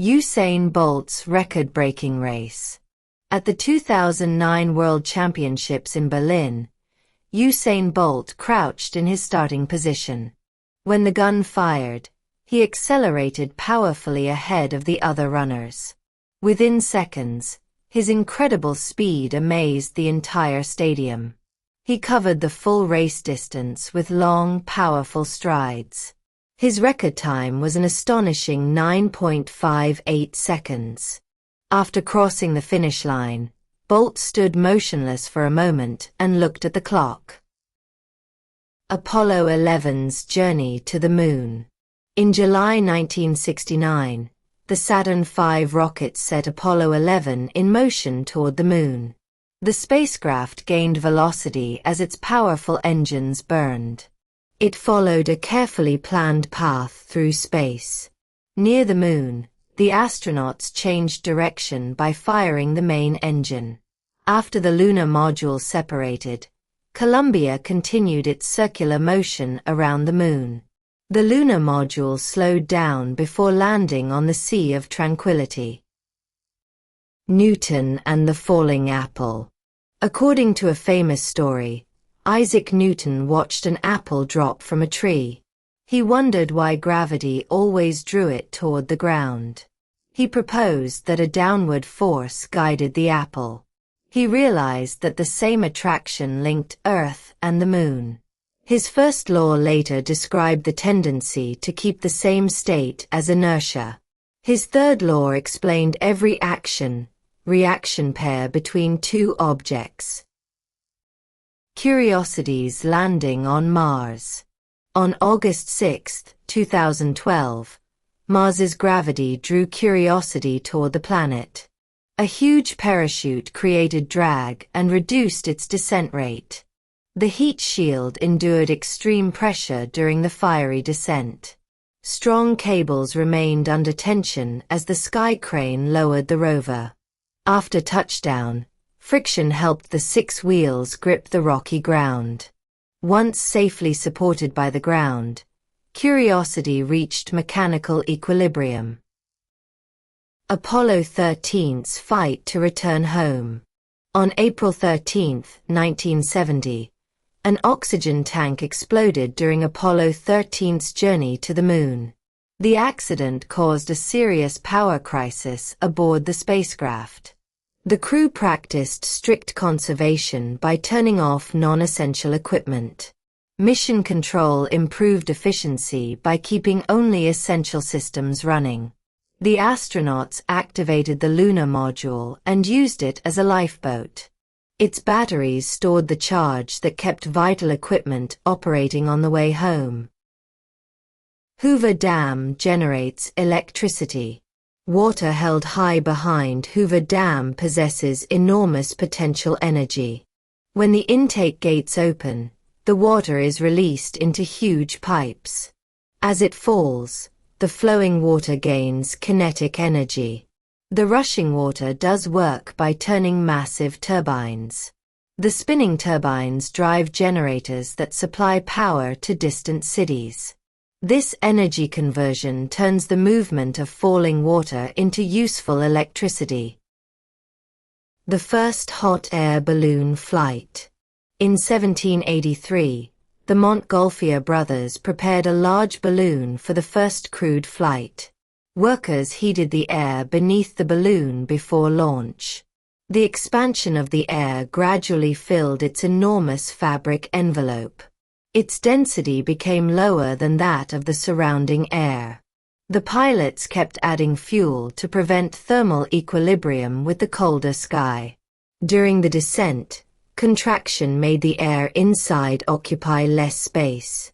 Usain Bolt's record-breaking race. At the 2009 World Championships in Berlin, Usain Bolt crouched in his starting position. When the gun fired, he accelerated powerfully ahead of the other runners. Within seconds, his incredible speed amazed the entire stadium. He covered the full race distance with long, powerful strides. His record time was an astonishing 9.58 seconds. After crossing the finish line, Bolt stood motionless for a moment and looked at the clock. Apollo 11's journey to the Moon. In July 1969, the Saturn V rocket set Apollo 11 in motion toward the Moon. The spacecraft gained velocity as its powerful engines burned. It followed a carefully planned path through space. Near the Moon, the astronauts changed direction by firing the main engine. After the lunar module separated, Columbia continued its circular motion around the Moon. The lunar module slowed down before landing on the Sea of Tranquility. Newton and the falling apple. According to a famous story, Isaac Newton watched an apple drop from a tree. He wondered why gravity always drew it toward the ground. He proposed that a downward force guided the apple. He realized that the same attraction linked Earth and the Moon. His first law later described the tendency to keep the same state as inertia. His third law explained every action-reaction pair between two objects. Curiosity's landing on Mars. On August 6, 2012, Mars's gravity drew Curiosity toward the planet. A huge parachute created drag and reduced its descent rate. The heat shield endured extreme pressure during the fiery descent. Strong cables remained under tension as the sky crane lowered the rover. After touchdown, friction helped the 6 wheels grip the rocky ground. Once safely supported by the ground, Curiosity reached mechanical equilibrium. Apollo 13's fight to return home. On April 13, 1970, an oxygen tank exploded during Apollo 13's journey to the Moon. The accident caused a serious power crisis aboard the spacecraft. The crew practiced strict conservation by turning off non-essential equipment. Mission control improved efficiency by keeping only essential systems running. The astronauts activated the lunar module and used it as a lifeboat. Its batteries stored the charge that kept vital equipment operating on the way home. Hoover Dam generates electricity. Water held high behind Hoover Dam possesses enormous potential energy. When the intake gates open, the water is released into huge pipes. As it falls, the flowing water gains kinetic energy. The rushing water does work by turning massive turbines. The spinning turbines drive generators that supply power to distant cities. This energy conversion turns the movement of falling water into useful electricity. The first hot air balloon flight. In 1783, the Montgolfier brothers prepared a large balloon for the first crewed flight. Workers heated the air beneath the balloon before launch. The expansion of the air gradually filled its enormous fabric envelope. Its density became lower than that of the surrounding air. The pilots kept adding fuel to prevent thermal equilibrium with the colder sky. During the descent, contraction made the air inside occupy less space.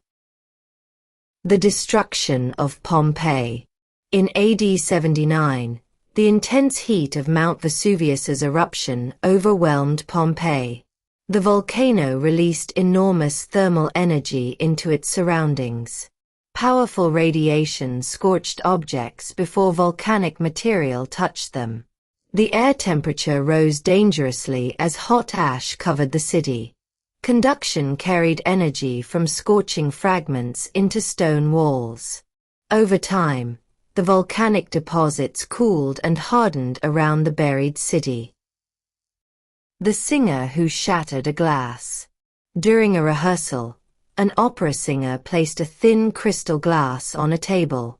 The destruction of Pompeii. In AD 79, the intense heat of Mount Vesuvius's eruption overwhelmed Pompeii. The volcano released enormous thermal energy into its surroundings. Powerful radiation scorched objects before volcanic material touched them. The air temperature rose dangerously as hot ash covered the city. Conduction carried energy from scorching fragments into stone walls. Over time, the volcanic deposits cooled and hardened around the buried city. The singer who shattered a glass. During a rehearsal, an opera singer placed a thin crystal glass on a table.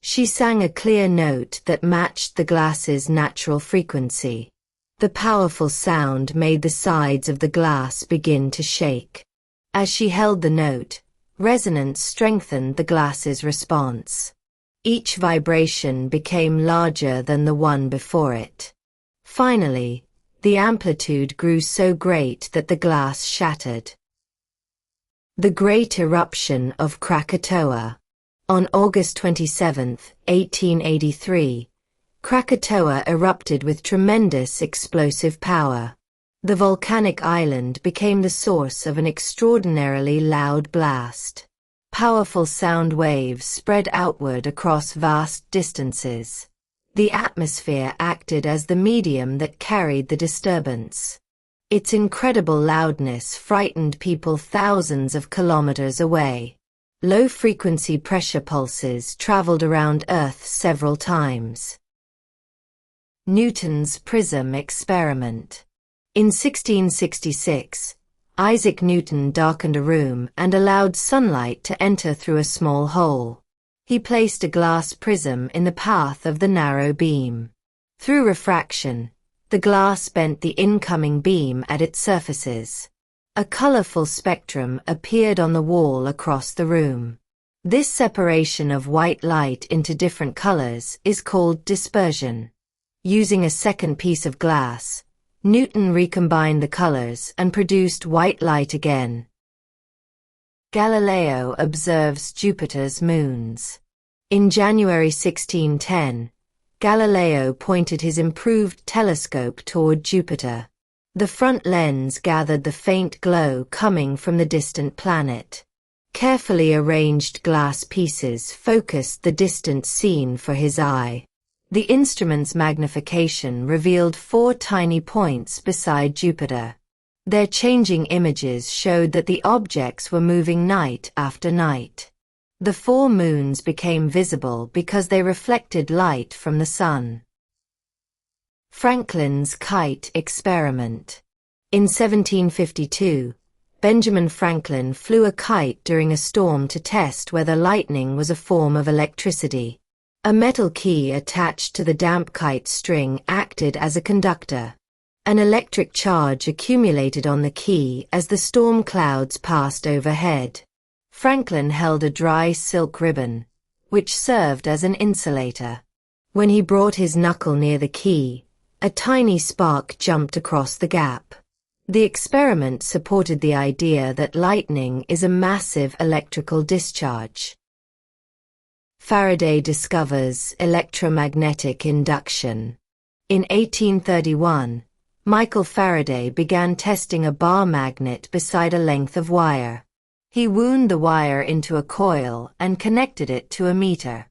She sang a clear note that matched the glass's natural frequency. The powerful sound made the sides of the glass begin to shake. As she held the note, resonance strengthened the glass's response. Each vibration became larger than the one before it. Finally, the amplitude grew so great that the glass shattered. The Great Eruption of Krakatoa. On August 27, 1883, Krakatoa erupted with tremendous explosive power. The volcanic island became the source of an extraordinarily loud blast. Powerful sound waves spread outward across vast distances. The atmosphere acted as the medium that carried the disturbance. Its incredible loudness frightened people thousands of kilometers away. Low-frequency pressure pulses traveled around Earth several times. Newton's prism experiment. In 1666, Isaac Newton darkened a room and allowed sunlight to enter through a small hole. He placed a glass prism in the path of the narrow beam. Through refraction, the glass bent the incoming beam at its surfaces. A colorful spectrum appeared on the wall across the room. This separation of white light into different colors is called dispersion. Using a second piece of glass, Newton recombined the colors and produced white light again. Galileo observes Jupiter's moons. In January 1610, Galileo pointed his improved telescope toward Jupiter. The front lens gathered the faint glow coming from the distant planet. Carefully arranged glass pieces focused the distant scene for his eye. The instrument's magnification revealed 4 tiny points beside Jupiter. Their changing images showed that the objects were moving night after night. The 4 moons became visible because they reflected light from the sun. Franklin's kite experiment. In 1752, Benjamin Franklin flew a kite during a storm to test whether lightning was a form of electricity. A metal key attached to the damp kite string acted as a conductor. An electric charge accumulated on the key as the storm clouds passed overhead. Franklin held a dry silk ribbon, which served as an insulator. When he brought his knuckle near the key, a tiny spark jumped across the gap. The experiment supported the idea that lightning is a massive electrical discharge. Faraday discovers electromagnetic induction. In 1831, Michael Faraday began testing a bar magnet beside a length of wire. He wound the wire into a coil and connected it to a meter.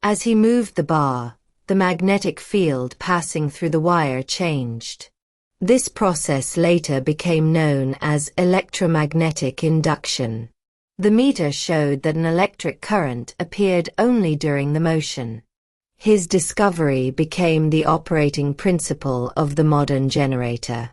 As he moved the bar, the magnetic field passing through the wire changed. This process later became known as electromagnetic induction. The meter showed that an electric current appeared only during the motion. His discovery became the operating principle of the modern generator.